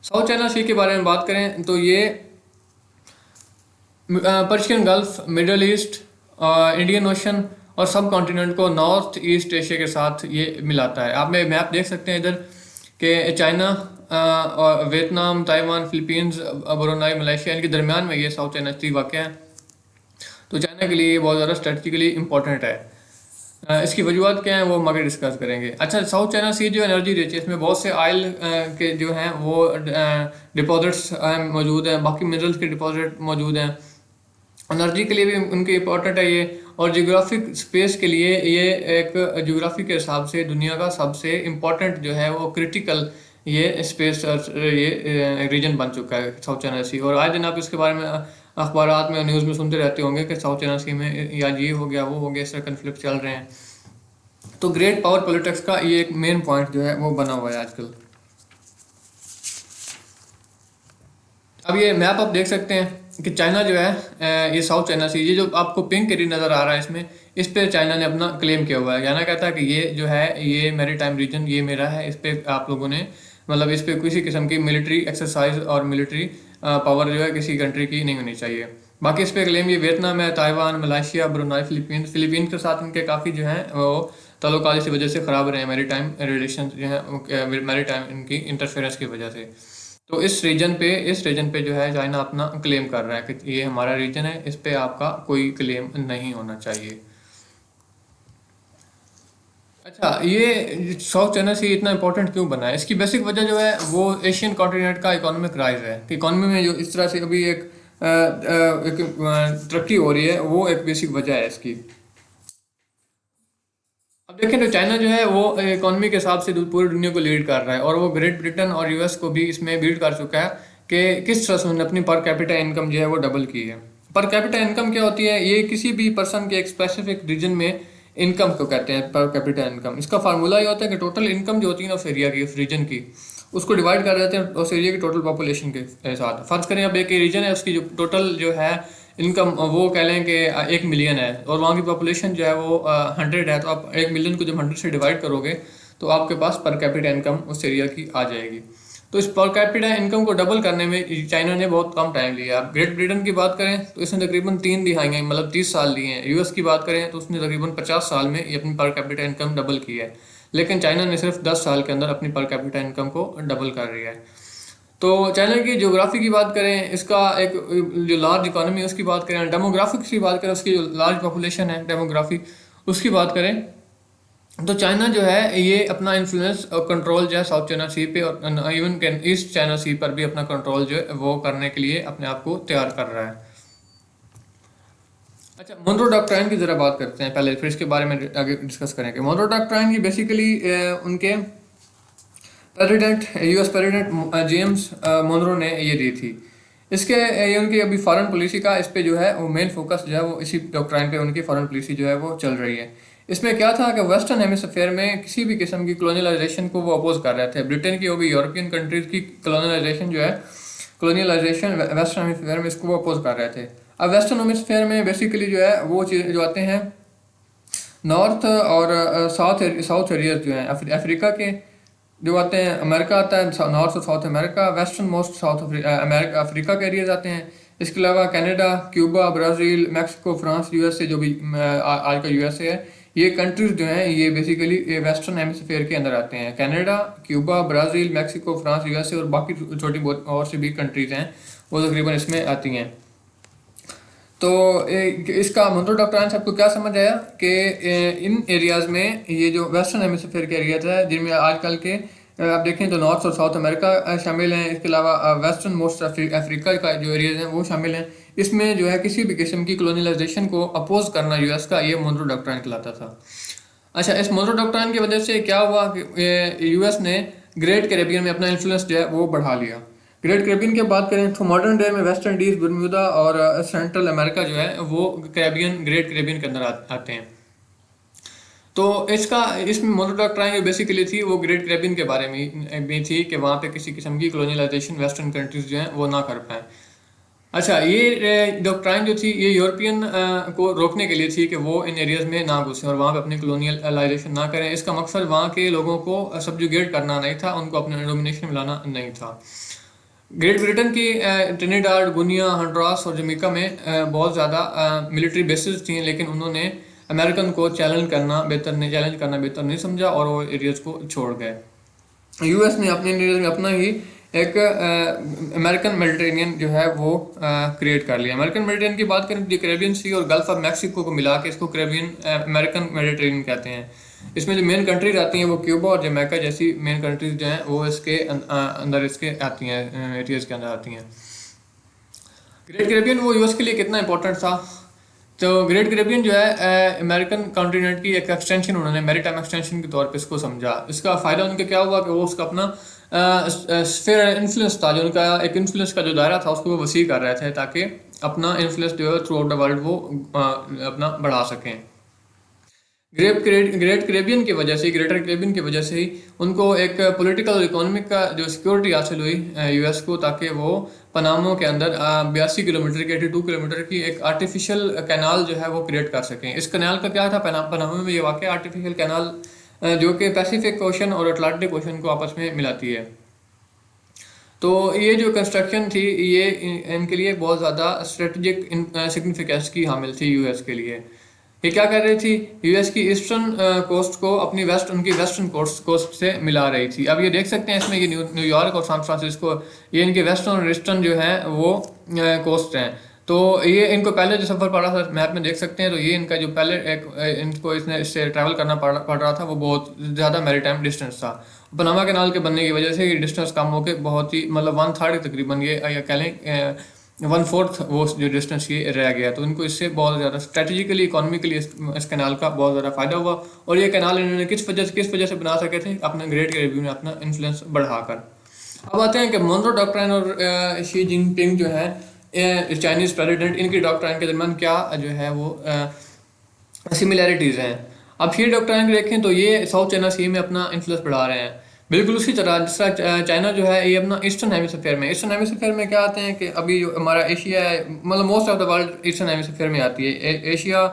South China सी के बारे में बात करें तो ये Persian gulf, middle east, Indian ocean और सब कॉन्टिनेंट को नॉर्थ ईस्ट एशिया के साथ ये मिलाता है। आप में मैप देख सकते हैं इधर कि चाइना और Vietnam, Taiwan, Philippines, Brunei, Malaysia, इनके दरमियान में ये साउथ चाइना सी वाक़ है। तो चाइना के लिए ये बहुत ज़्यादा स्ट्रेटजिकली इंपॉर्टेंट है। इसकी वजूहत क्या है वो हम आगे डिस्कस करेंगे। अच्छा, साउथ चाइना सी जो एनर्जी रिच है, इसमें बहुत से ऑयल के जो हैं वो डिपॉजिट्स मौजूद हैं, बाकी मिनरल्स के डिपॉजिट मौजूद हैं। एनर्जी के लिए भी उनके इम्पोर्टेंट है ये, और जियोग्राफिक स्पेस के लिए ये एक जियोग्राफी के हिसाब से दुनिया का सबसे इम्पोर्टेंट जो है वो क्रिटिकल ये स्पेस ये रीजन बन चुका है साउथ चाइना सी। और आए दिन आप इसके बारे में अखबारात में, न्यूज़ में सुनते रहते होंगे कि साउथ चाइना सी में या ये हो गया वो हो गया, इस तरह कन्फ्लिक्ट चल रहे हैं। तो ग्रेट पावर पॉलिटिक्स का ये एक मेन पॉइंट जो है वो बना हुआ है आजकल। अब ये मैप आप देख सकते हैं कि चाइना जो है ये साउथ चाइना सी, ये जो आपको पिंक एरिया नज़र आ रहा है इसमें, इस पे चाइना ने अपना क्लेम किया हुआ है। चाइना कहता है कि ये जो है ये मैरी टाइम रीजन ये मेरा है, इस पे आप लोगों ने मतलब इस पे किसी किस्म की मिलिट्री एक्सरसाइज और मिलिट्री पावर जो है किसी कंट्री की नहीं होनी चाहिए। बाकी इस पे क्लेम ये वियतनाम है, ताइवान, मलेशिया, ब्रुनाई, फिलीपींस के साथ इनके काफ़ी जो है वो ताल्लुकात इसी वजह से ख़राब रहे हैं, मैरी टाइम रिलेशन जो है मैरी टाइम इनकी इंटरफेरेंस की वजह से। तो इस रीजन पे जो है चाइना अपना क्लेम कर रहा है कि ये हमारा रीजन है, इस पे आपका कोई क्लेम नहीं होना चाहिए। अच्छा, ये साउथ चाइना सी इतना इंपॉर्टेंट क्यों बना है? इसकी बेसिक वजह जो है वो एशियन कॉन्टिनेंट का इकोनॉमिक राइज है कि इकोनॉमी में जो इस तरह से अभी एक तरक्की हो रही है, वो एक बेसिक वजह है इसकी। अब देखें तो चाइना जो है वो इकोनॉमी के हिसाब से पूरी दुनिया को लीड कर रहा है, और वो ग्रेट ब्रिटेन और यूएस को भी इसमें बीट कर चुका है कि किस तरह से उन्होंने अपनी पर कैपिटा इनकम जो है वो डबल की है। पर कैपिटा इनकम क्या होती है? ये किसी भी पर्सन के एक स्पेसिफिक रीजन में इनकम को कहते हैं पर कैपिटा इनकम। इसका फार्मूला ये होता है कि टोटल इनकम जो होती है ना उस एरिया की, उस रीजन की, उसको डिवाइड कर देते हैं उस एरिया की टोटल पॉपुलेशन के साथ। फर्ज करें अब एक रीजन है, उसकी जो टोटल जो है इनकम वो कह लें कि 1 मिलियन है, और वहाँ की पॉपुलेशन जो है वो 100 है। तो आप 1 मिलियन को जब 100 से डिवाइड करोगे तो आपके पास पर कैपिटा इनकम उस एरिया की आ जाएगी। तो इस पर कैपिटा इनकम को डबल करने में चाइना ने बहुत कम टाइम लिया। आप ग्रेट ब्रिटेन की बात करें तो इसने तकरीबन 3 दिहाइयाँ मतलब 30 साल लिए हैं। यूएस की बात करें तो उसने तकरीबन 50 साल में ये अपनी पर कैपिटा इनकम डबल की है, लेकिन चाइना ने सिर्फ 10 साल के अंदर अपनी पर कैपिटा इनकम को डबल कर रही है। तो चाइना की ज्योग्राफी की बात करें, इसका एक जो लार्ज इकोनॉमी है उसकी बात करें, डेमोग्राफिक्स की बात करें, उसकी जो लार्ज पॉपुलेशन है डेमोग्राफी उसकी बात करें, तो चाइना जो है ये अपना इन्फ्लुएंस और कंट्रोल जो है साउथ चाइना सी पे और इवन ईस्ट चाइना सी पर भी अपना कंट्रोल जो है वो करने के लिए अपने आप को तैयार कर रहा है। अच्छा, मोनरो डॉक्ट्राइन की ज़रा बात करते हैं पहले, फिर इसके बारे में आगे डिस्कस करेंगे। मोनरो डॉक्ट्राइन की बेसिकली उनके president US president James Monroe ने ये दी थी। इसके ये उनकी अभी फॉरेन पॉलिसी का इस पे जो है वो मेन फोकस जो है वो इसी डॉक्ट्राइन पे उनकी फॉरेन पॉलिसी जो है वो चल रही है। इसमें क्या था कि वेस्टर्न हेमिस्फीयर में किसी भी किस्म की कॉलोनियलाइजेशन को वो अपोज कर रहे थे। ब्रिटेन की होगी, यूरोपियन कंट्रीज की कॉलोनियलाइजेशन जो है, कॉलोनियलाइजेशन वेस्टर्न हेमिस्फीयर में इसको वो अपोज कर रहे थे। अब वेस्टर्न हेमिस्फीयर में बेसिकली जो है वो चीज़ जो आते हैं नॉर्थ और साउथ एरियाज जो हैं अफ्रीका के जो आते हैं, अमेरिका आता है, नॉर्थ और south America, western most south America Africa के एरियाज आते हैं। इसके अलावा Canada, Cuba, Brazil, Mexico, France, USA जो भी आज का यूएसए है, ये कंट्रीज जो हैं ये बेसिकली ये वेस्टर्न हेमिस्फीयर के अंदर आते हैं। Canada, Cuba, Brazil, Mexico, France, USA और बाकी छोटी बहुत और सी भी कंट्रीज हैं वो तकरीबन इसमें आती हैं। तो इसका मोनरो डॉक्ट्राइन से आपको क्या समझ आया कि इन एरियाज़ में ये जो वेस्टर्न हेमिस्फीयर के एरियाज है जिनमें आजकल के आप देखें तो नॉर्थ और साउथ अमेरिका शामिल हैं, इसके अलावा वेस्टर्न मोस्ट अफ्रीका का जो एरियाज हैं वो शामिल हैं। इसमें जो है किसी भी किस्म की कॉलोनियलाइजेशन को अपोज करना यूएस का ये मोनरो डॉक्ट्राइन कहलाता था। अच्छा, इस मोनरो डॉक्ट्राइन की वजह से क्या हुआ कि यूएस ने ग्रेट कैरेबियन में अपना इन्फ्लुएंस जो है वो बढ़ा लिया। ग्रेट कैरेबियन की बात करें तो मॉडर्न डे में वेस्ट इंडीज, बर्म्यूदा और सेंट्रल अमेरिका जो है वो कैरेबियन ग्रेट कैरेबियन के अंदर आते हैं। तो इसका इसमें मोनरो डॉक्ट्राइन जो बेसिकली थी वो ग्रेट कैरेबियन के बारे में भी थी कि वहाँ पे किसी किस्म की कॉलोनियलाइजेशन वेस्टर्न कंट्रीज जो हैं वो ना कर पाएँ। अच्छा, ये डॉक्ट्राइन जो थी ये यूरोपियन को रोकने के लिए थी कि वो इन एरियाज में ना घुसें और वहाँ पे अपनी कॉलोनियलाइजेशन ना करें। इसका मकसद वहाँ के लोगों को सब्जुगेट करना नहीं था, उनको अपने डोमिनेशन में लाना नहीं था। ग्रेट ब्रिटेन की ट्रिनिडाड, गुनिया, हंड्रास और जमीका में बहुत ज़्यादा मिलिट्री बेसिस थी, लेकिन उन्होंने अमेरिकन को चैलेंज करना बेहतर नहीं समझा और वो एरियाज को छोड़ गए। यूएस ने अपने एरियाज में अपना ही एक अमेरिकन मेडिटेरेनियन जो है वो क्रिएट कर लिया। अमेरिकन मेडिटेरेनियन की बात करें तो कैरेबियन सी और गल्फ ऑफ मैक्सिको को मिला के इसको कैरेबियन अमेरिकन मेडिटेरेनियन कहते हैं। इसमें जो मेन कंट्रीज आती हैं वो क्यूबा और जमैका जैसी मेन कंट्रीज जो हैं वो इसके अंदर इसके आती हैं, एरियाज के अंदर आती हैं। ग्रेट कैरेबियन वो यूएस के लिए कितना इंपॉर्टेंट था, तो ग्रेट कैरेबियन जो है अमेरिकन कॉन्टिनेंट की एक एक्सटेंशन, उन्होंने मैरीटाइम एक्सटेंशन के तौर पे इसको समझा। इसका फ़ायदा उनका क्या हुआ कि वो उसका अपना स्फीयर इन्फ्लुएंस था, जो उनका एक इन्फ्लुएंस का जो दायरा था उसको वो वसी कर रहे थे, ताकि अपना इन्फ्लुएंस जो है थ्रू आउट द वर्ल्ड वो अपना बढ़ा सकें। ग्रेट कैरेबियन की वजह से, ग्रेटर कैरेबियन की वजह से ही उनको एक पॉलिटिकल और इकोनॉमिक का जो सिक्योरिटी हासिल हुई यूएस को, ताकि वो पनामो के अंदर 82 किलोमीटर की 82 किलोमीटर की एक आर्टिफिशियल कैनाल जो है वो क्रिएट कर सकें। इस कैनाल का क्या था, पनामो में ये वाकई आर्टिफिशियल कैनाल जो कि पैसिफिक ओशन और अटलांटिक ओशन को आपस में मिलाती है। तो ये जो कंस्ट्रक्शन थी ये इनके लिए बहुत ज़्यादा स्ट्रेटजिक सिग्निफिकेंस की हामिल थी यूएस के लिए। ये क्या कर रही थी, यूएस की ईस्टर्न कोस्ट को अपनी उनकी वेस्टर्न कोस्ट से मिला रही थी। अब ये देख सकते हैं इसमें ये न्यूयॉर्क और सैन फ्रांसिस्को, ये इनके वेस्टर्न और ईस्टर्न जो है वो कोस्ट हैं। तो ये इनको पहले जो सफ़र पड़ा था मैप में देख सकते हैं, तो ये इनका जो पहले इनको इससे ट्रैवल करना पड़ रहा था वो बहुत ज़्यादा मैरीटाइम डिस्टेंस था। पनामा कैनाल के बनने की वजह से ये डिस्टेंस कम होकर बहुत ही मतलब 1/3 तकरीबन ये या कह लें 1/4 वो जो डिस्टेंस ये रह गया। तो इनको इससे बहुत ज़्यादा स्ट्रेटेजिकली इकोनॉमिकली इस कैनाल का बहुत ज़्यादा फ़ायदा हुआ। और ये कैनाल इन्होंने किस वजह से बना सके थे, अपने ग्रेट कैरेबियन में अपना इन्फ्लुएंस बढ़ाकर। अब आते हैं कि मोनरो डॉक्ट्राइन और शी जिनपिंग जो है चाइनीज़ प्रेसिडेंट, इनकी डॉक्ट्राइन के दरमियान क्या जो है वो सिमिलैरिटीज़ हैं। अब शी डॉक्ट्राइन देखें तो ये साउथ चाइना सी में अपना इन्फ्लुएंस बढ़ा रहे हैं, बिल्कुल उसी तरह जिस तरह चाइना जो है ये अपना ईस्टर्न हेमिस्फीयर में क्या आते हैं कि अभी जो हमारा एशिया है, मतलब most of the world eastern hemisphere में आती है। Asia,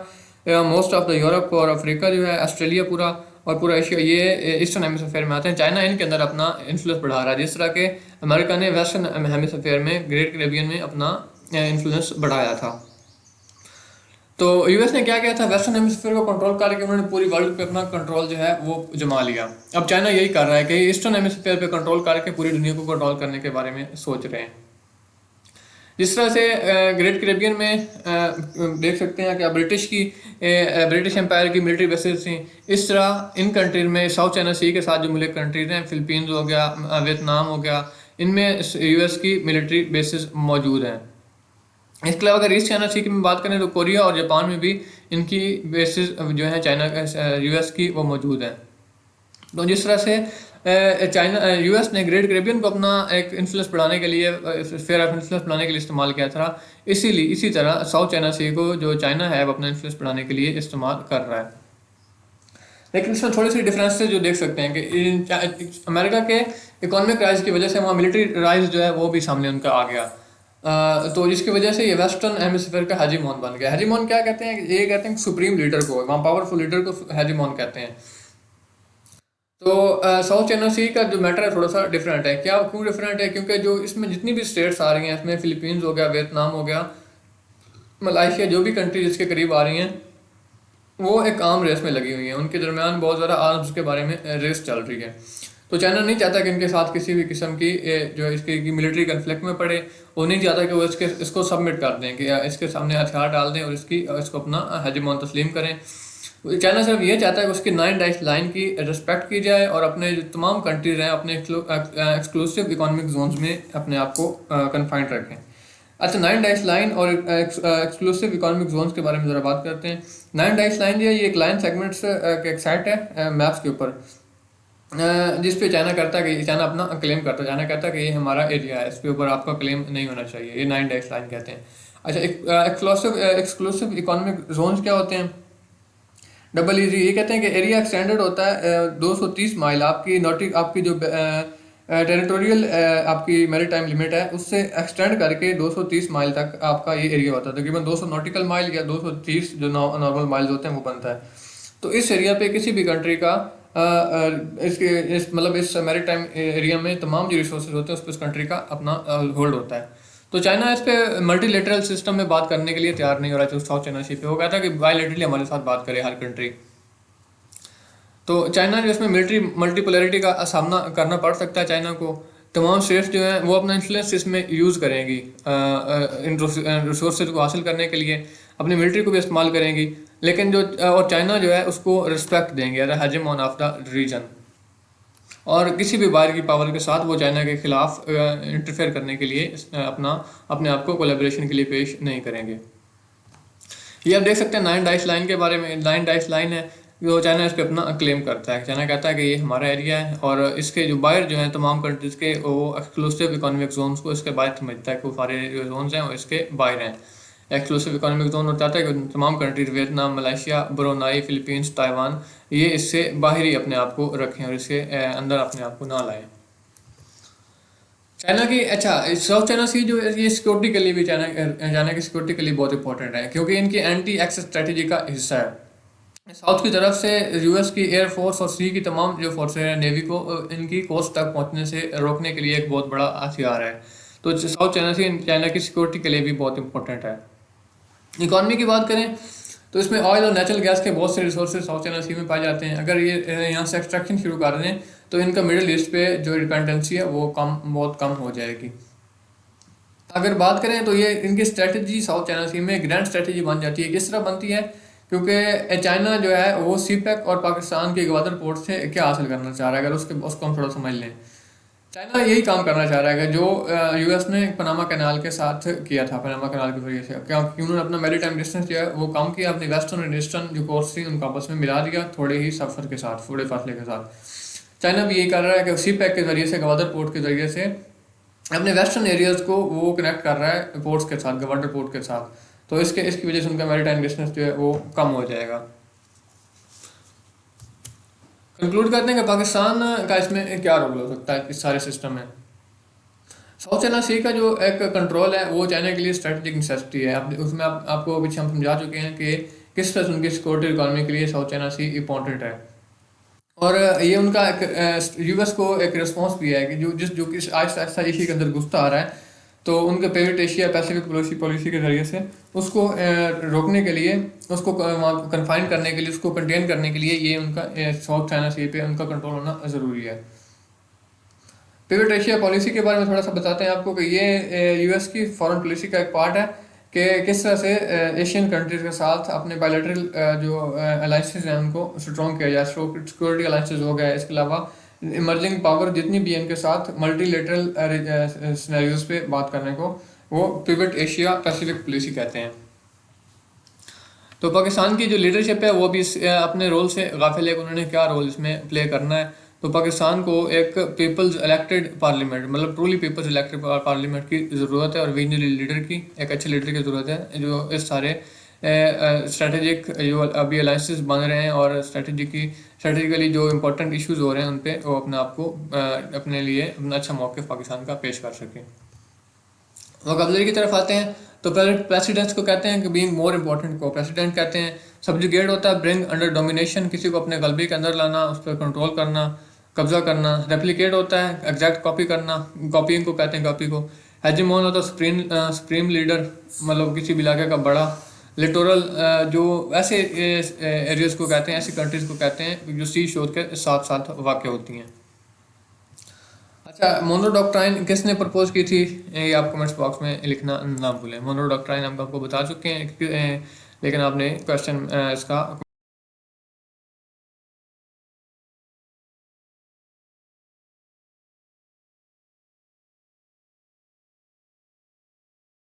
most of the Europe और अफ्रीका जो है, ऑस्ट्रेलिया पूरा और पूरा एशिया, ये ईस्टर्न हेमिस्फीयर में आते हैं। चाइना इनके अंदर अपना इन्फ्लुएंस बढ़ा रहा है, जिस तरह के अमेरिका ने वेस्टर्न हेमिस्फीयर में ग्रेट कैरेबियन में अपना इन्फ्लुएंस बढ़ाया था। तो यूएस ने क्या किया था, वेस्टर्न हेमिस्फीयर को कंट्रोल करके उन्होंने पूरी वर्ल्ड पे अपना कंट्रोल जो है वो जमा लिया। अब चाइना यही कर रहा है कि ईस्टर्न हेमिस्फीयर पे कंट्रोल करके पूरी दुनिया को कंट्रोल करने के बारे में सोच रहे हैं। जिस तरह से ग्रेट कैरेबियन में देख सकते हैं कि ब्रिटिश एम्पायर की मिलिट्री बेसेस थी, इस तरह इन कंट्रीज में साउथ चाइना सी के साथ जो मुल्क कंट्रीज हैं, फिलीपींस हो गया, वियतनाम हो गया, इनमें यूएस की मिलिट्री बेसेस मौजूद हैं। इसके अलावा अगर ईस्ट चाइना सी की बात करें तो कोरिया और जापान में भी इनकी बेसिस जो है चाइना यूएस की वो मौजूद हैं। तो जिस तरह से चाइना यूएस ने ग्रेट कैरेबियन को अपना एक इन्फ्लुएंस बढ़ाने के लिए, स्फीयर ऑफ इन्फ्लुएंस बढ़ाने के लिए इस्तेमाल किया था, इसी तरह साउथ चाइना सी को जो चाइना है वो अपना इन्फ्लुएंस बढ़ाने के लिए इस्तेमाल कर रहा है। लेकिन इसमें थोड़ी सी डिफरेंसेस जो देख सकते हैं कि अमेरिका के इकोनॉमिक राइज की वजह से वहाँ मिलिट्री राइज जो है वो भी सामने उनका आ गया। तो जिसकी वजह से ये वेस्टर्न हेमिस्फीयर का हेजीमोन बन गया। हेजीमोन क्या कहते हैं, ये कहते हैं सुप्रीम लीडर को, वहाँ पावरफुल लीडर को हेजीमोन कहते हैं। तो साउथ चाइना सी का जो मैटर है थोड़ा सा डिफरेंट है। क्यों डिफरेंट है, क्योंकि जो इसमें जितनी भी स्टेट्स आ रही हैं, इसमें फिलीपींस हो गया, वियतनाम हो गया, मलाइशिया, जो भी कंट्री जिसके करीब आ रही हैं, वो एक आर्म रेस में लगी हुई हैं। उनके दरमियान बहुत ज़्यादा आर्म्स के बारे में रेस चल रही है। तो चाइना नहीं चाहता कि इनके साथ किसी भी किस्म की जो इसकी मिलिट्री कन्फ्लिक्ट में पड़े, वो नहीं चाहता कि वो इसको सबमिट कर दें, कि इसके सामने हथियार डाल दें और इसको अपना हेजेमोन तस्लीम करें। चाइना सिर्फ ये चाहता है कि उसकी 9 डाइस लाइन की रिस्पेक्ट की जाए और अपने जो तमाम कंट्रीज हैं अपने एक्सक्लूसिव इकोनॉमिक जोन्स में अपने आप को कन्फाइंड रखें। अच्छा, 9 डाइस लाइन और एक्सक्लूसिव इकोनॉमिक जोन्स के बारे में ज़रा बात करते हैं। 9 डाइस लाइन जो है ये एक लाइन सेगमेंट्स का एक साइट है मैप्स के ऊपर, जिस पे चाइना करता है कि चाइना अपना क्लेम करता है, चाइना कहता है कि ये हमारा एरिया है, इसके ऊपर आपका क्लेम नहीं होना चाहिए। ये 9 डाइस लाइन कहते हैं। अच्छा, एक्सक्लूसिव इकोनॉमिक जोन्स क्या होते हैं, डबल ईजी, ये कहते हैं कि एरिया एक्सटेंडेड होता है 230 माइल, आपकी जो टेरिटोरियल आपकी मैरीटाइम लिमिट है उससे एक्सटेंड करके 230 माइल तक आपका ये एरिया होता है। तकरीबन 200 नॉटिकल माइल या 230 जो नॉर्मल माइल्स होते हैं वो बनता है। तो इस एरिया पे किसी भी कंट्री का इस मतलब इस मैरी टाइम एरिया में तमाम जो रिसोर्सेज होते हैं उस पर उस कंट्री का अपना होल्ड होता है। तो चाइना इस पे मल्टीलेटरल सिस्टम में बात करने के लिए तैयार नहीं हो रहा है। जो साउथ चाइना सी पे वो कहता है कि बायलेटरली हमारे साथ बात करे हर कंट्री। तो चाइना जो इसमें मिलिट्री मल्टीपोलैरिटी का सामना करना पड़ सकता है चाइना को। तमाम स्टेट्स जो हैं वो अपना इन्फ्लुएंस इसमें यूज़ करेंगी इन रिसोर्सेज को हासिल करने के लिए, अपनी मिलिट्री को भी इस्तेमाल करेंगी, लेकिन जो और चाइना जो है उसको रिस्पेक्ट देंगे एज हेजेमॉन ऑफ द रीजन। और किसी भी बाहर की पावर के साथ वो चाइना के खिलाफ इंटरफेयर करने के लिए अपने आप को कोलेब्रेशन के लिए पेश नहीं करेंगे। ये आप देख सकते हैं नाइन डाइस लाइन के बारे में। नाइन डाइस लाइन है जो चाइना इस पे अपना क्लेम करता है। चाइना कहता है कि ये हमारा एरिया है और इसके जो बाहर जो हैं तमाम कंट्रीज़ के वो एक्सक्लूसिव इकोनॉमिक जोन्स को इसके बाहर समझता है कि वो सारे जो जोन्स हैं वो इसके बाहर हैं। एक्सक्लूसिव इकोनॉमिक जोन और चाहता है कि तमाम countries Vietnam, Malaysia, Brunei, Philippines, Taiwan ये इससे बाहर ही अपने आप को रखें और इसके अंदर अपने आप को ना लाएं। चाइना की साउथ चाइना सी जो है ये सिक्योरिटी के लिए भी चाइना की सिक्योरिटी के लिए बहुत इंपॉर्टेंट है क्योंकि इनकी एंटी एक्सेस स्ट्रेटजी का हिस्सा है। साउथ की तरफ से यूएस की एयरफोर्स और सी की तमाम जो फोर्सेज हैं नेवी को इनकी कोस्ट तक पहुंचने से रोकने के लिए एक बहुत बड़ा हथियार है। तो साउथ चाइना सी चाइना की सिक्योरिटी के लिए भी बहुत इंपॉर्टेंट है। इकॉनमी की बात करें तो इसमें ऑयल और नेचुरल गैस के बहुत से रिसोर्सेज साउथ चाइना सी में पाए जाते हैं। अगर ये यहाँ से एक्सट्रैक्शन शुरू कर दें तो इनका मिडिल ईस्ट पे जो डिपेंडेंसी है वो बहुत कम हो जाएगी। अगर बात करें तो ये इनकी स्ट्रेटजी साउथ चाइना सी में ग्रैंड स्ट्रेटजी बन जाती है। किस तरह बनती है? क्योंकि चाइना जो है वो सीपैक और पाकिस्तान के ग्वादर पोर्ट से क्या हासिल करना चाह रहा है, अगर उसको हम थोड़ा समझ लें। चाइना यही काम करना चाह रहा है कि जो यूएस ने पनामा कैनाल के साथ किया था, पनामा कैनाल के जरिए से क्योंकि उन्होंने अपना मैरीटाइम डिस्टेंस जो है वो कम किया, अपनी वेस्टर्न और ईस्टर्न जो कोर्स थी उनको आपस में मिला दिया थोड़े ही सफ़र के साथ, थोड़े फासले के साथ। चाइना भी यही कर रहा है कि सी पैक के जरिए से, ग्वादर पोर्ट के जरिए से अपने वेस्टर्न एरियाज़ को वो कनेक्ट कर रहा है पोर्ट्स के साथ, ग्वादर पोर्ट के साथ। तो इसकी वजह से उनका मैरीटाइम डिस्टेंस जो है वो कम हो जाएगा। कंक्लूड करते हैं कि पाकिस्तान का इसमें क्या रोल हो सकता है इस सारे सिस्टम में। साउथ चाइना सी का जो एक कंट्रोल है वो चाइना के लिए स्ट्रेटेजिक नेसेसिटी है। उसमें आपको पीछे हम समझा चुके हैं कि किस तरह से उनकी सिक्योरिटी इकॉनमी के लिए साउथ चाइना सी इंपॉर्टेंट है। और ये उनका एक यूएस को एक रिस्पॉन्स भी है कि जो कि आहिस्ता आहिस्ता एशिया के अंदर घुसता आ रहा है। तो उनके पिवट एशिया पैसिफिक पॉलिसी के जरिए से उसको रोकने के लिए, उसको कन्फाइन करने के लिए, उसको कंटेन करने के लिए ये उनका साउथ चाइना सी पे उनका कंट्रोल होना ज़रूरी है। पिवट एशिया पॉलिसी के बारे में थोड़ा सा बताते हैं आपको कि ये यूएस की फॉरेन पॉलिसी का एक पार्ट है कि किस तरह से एशियन कंट्रीज़ के साथ अपने बायलैटरल जो अलाइंसेस हैं उनको स्ट्रॉन्ग किया जाए। सिक्योरिटी अलाइंसेस हो गया, इसके अलावा इमर्जिंग पावर जितनी भी है इनके साथ मल्टीलेटरल सिनेरियोज पे बात करने को वो पिवट एशिया पैसिफिक पॉलिसी कहते हैं। तो पाकिस्तान की जो लीडरशिप है वो भी अपने रोल से गाफिल है कि उन्होंने क्या रोल इसमें प्ले करना है। तो पाकिस्तान को एक पीपल्स इलेक्टेड पार्लियामेंट, मतलब ट्रूली पीपल्स इलेक्टेड पार्लियामेंट की ज़रूरत है और विजनरी लीडर की, एक अच्छे लीडर की ज़रूरत है जो इस सारे स्ट्रेटेजिक जो अभी अलाइंसेस बन रहे हैं और स्ट्रेटेजिकली जो इंपॉर्टेंट इश्यूज हो रहे हैं उन पे वो अपने आप को अपने लिए अपना अच्छा मौक़िफ़ पाकिस्तान का पेश कर सकें। वोकैबुलरी की तरफ आते हैं तो प्रेसिडेंट्स को कहते हैं कि बीइंग मोर इम्पोर्टेंट को प्रेसिडेंट कहते हैं। सब्जुगेट होता है ब्रिंग अंडर डोमिनेशन, किसी को अपने गलबे के अंदर लाना, उस पर कंट्रोल करना, कब्जा करना। रेप्लिकेट होता है एग्जैक्ट कॉपी करना, कॉपीइंग को कहते हैं कॉपी को। हेजेमोन होता है सुप्रीम लीडर, मतलब किसी भी इलाके का बड़ा। लिटोरल जो ऐसे एरियाज को कहते हैं, ऐसी कंट्रीज़ को कहते हैं जो सी शोर के साथ साथ वाक़ होती हैं। अच्छा, मोनरो डॉक्ट्राइन किसने प्रपोज की थी ये आप कमेंट्स बॉक्स में लिखना ना भूलें। मोनरो डॉक्ट्राइन हम आपको बता चुके हैं लेकिन आपने क्वेश्चन इसका